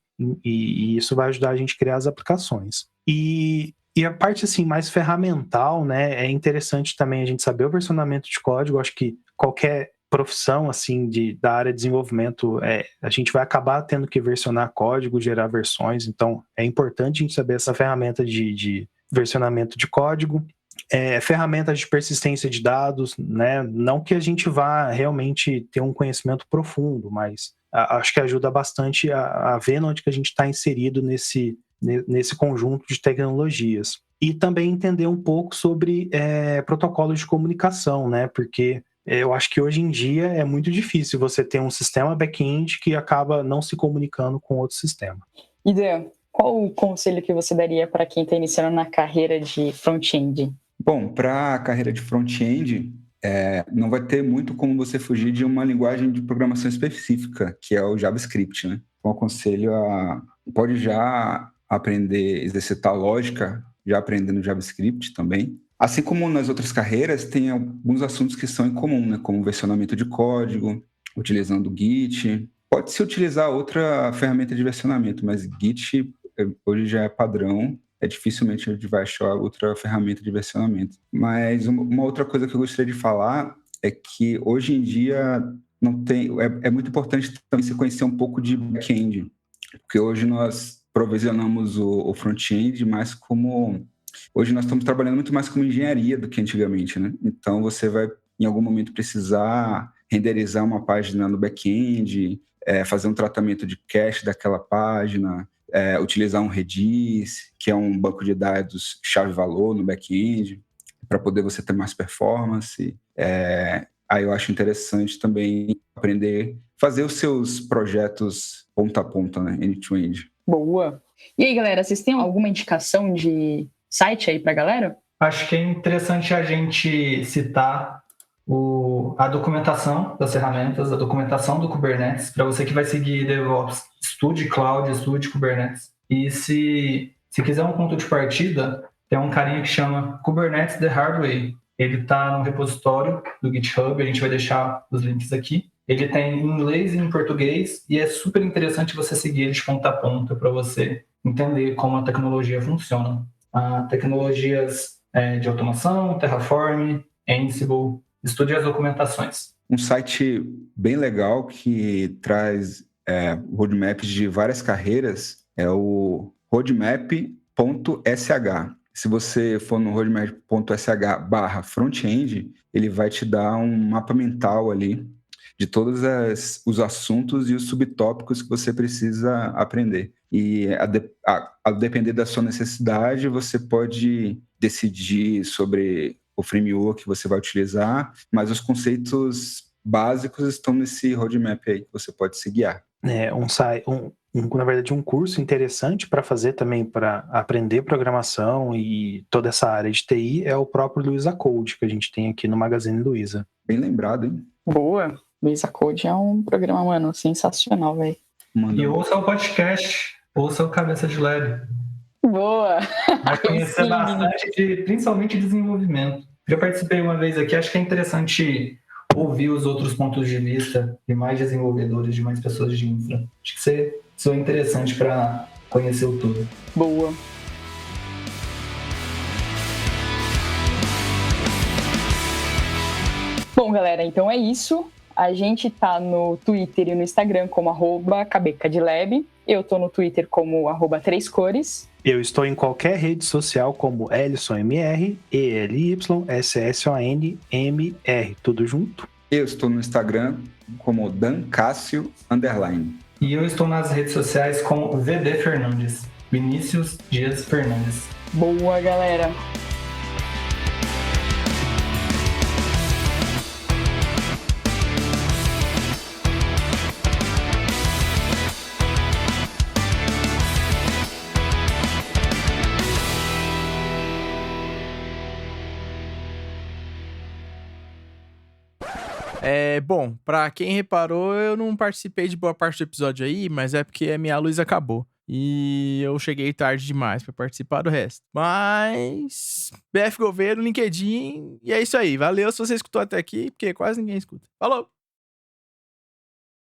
E isso vai ajudar a gente a criar as aplicações. E a parte assim, mais ferramental, né? É interessante também a gente saber o versionamento de código. Acho que qualquer profissão assim da área de desenvolvimento, a gente vai acabar tendo que versionar código, gerar versões, então é importante a gente saber essa ferramenta de versionamento de código. Ferramentas de persistência de dados, né? Não que a gente vá realmente ter um conhecimento profundo, mas acho que ajuda bastante a ver onde que a gente está inserido nesse conjunto de tecnologias. E também entender um pouco sobre protocolos de comunicação, né? Porque eu acho que hoje em dia é muito difícil você ter um sistema back-end que acaba não se comunicando com outro sistema. Ida, qual o conselho que você daria para quem está iniciando na carreira de front-end? Bom, para a carreira de front-end, não vai ter muito como você fugir de uma linguagem de programação específica, que é o JavaScript, né? Então, eu aconselho pode já aprender, exercitar lógica, já aprendendo JavaScript também. Assim como nas outras carreiras, tem alguns assuntos que são em comum, né? Como versionamento de código, utilizando o Git. Pode-se utilizar outra ferramenta de versionamento, mas Git hoje já é padrão. Dificilmente a gente vai achar outra ferramenta de versionamento. Mas uma outra coisa que eu gostaria de falar é que hoje em dia é muito importante também se conhecer um pouco de back-end, porque hoje nós provisionamos o front-end mais como... Hoje nós estamos trabalhando muito mais como engenharia do que antigamente, né? Então você vai, em algum momento, precisar renderizar uma página no back-end, fazer um tratamento de cache daquela página, utilizar um Redis, que é um banco de dados chave-valor no back-end, para poder você ter mais performance. Aí eu acho interessante também aprender a fazer os seus projetos ponta a ponta, né? End-to-end. Boa! E aí, galera, vocês têm alguma indicação de site aí para a galera? Acho que é interessante a gente citar a documentação das ferramentas, a documentação do Kubernetes. Para você que vai seguir DevOps, estude Cloud, estude Kubernetes. E se quiser um ponto de partida, tem um carinha que chama Kubernetes The Hard Way. Ele está no repositório do GitHub, a gente vai deixar os links aqui. Ele tem em inglês e em português, e é super interessante você seguir ele de ponta a ponta para você entender como a tecnologia funciona. Tecnologias de automação, Terraform, Ansible, estude as documentações. Um site bem legal que traz roadmaps de várias carreiras é o roadmap.sh. Se você for no roadmap.sh/frontend, ele vai te dar um mapa mental ali de todos os assuntos e os subtópicos que você precisa aprender. E a depender da sua necessidade, você pode decidir sobre o framework que você vai utilizar, mas os conceitos básicos estão nesse roadmap aí que você pode se guiar. Na verdade, um curso interessante para fazer também, para aprender programação e toda essa área de TI é o próprio Luiza Code, que a gente tem aqui no Magazine Luiza. Bem lembrado, hein? Boa! Luiza Code é um programa, mano, sensacional, velho. E ouça o podcast ouça o Cabeça de Lab. Boa! Vai conhecer Sim. bastante, principalmente desenvolvimento. Já participei uma vez aqui, acho que é interessante ouvir os outros pontos de vista de mais desenvolvedores, de mais pessoas de infra. Acho que isso é interessante para conhecer o todo. Boa. Bom, galera, então é isso. A gente tá no Twitter e no Instagram como @cabecadlab. Eu tô no Twitter como @3cores. Eu estou em qualquer rede social como ElissonMR, ELYSSONMR, tudo junto. Eu estou no Instagram como DanCássio_. E eu estou nas redes sociais como VD Fernandes, Vinícius Dias Fernandes. Boa, galera! Bom, pra quem reparou, eu não participei de boa parte do episódio aí, mas é porque a minha luz acabou. E eu cheguei tarde demais pra participar do resto. Mas BF Governo, LinkedIn, e é isso aí. Valeu se você escutou até aqui, porque quase ninguém escuta. Falou!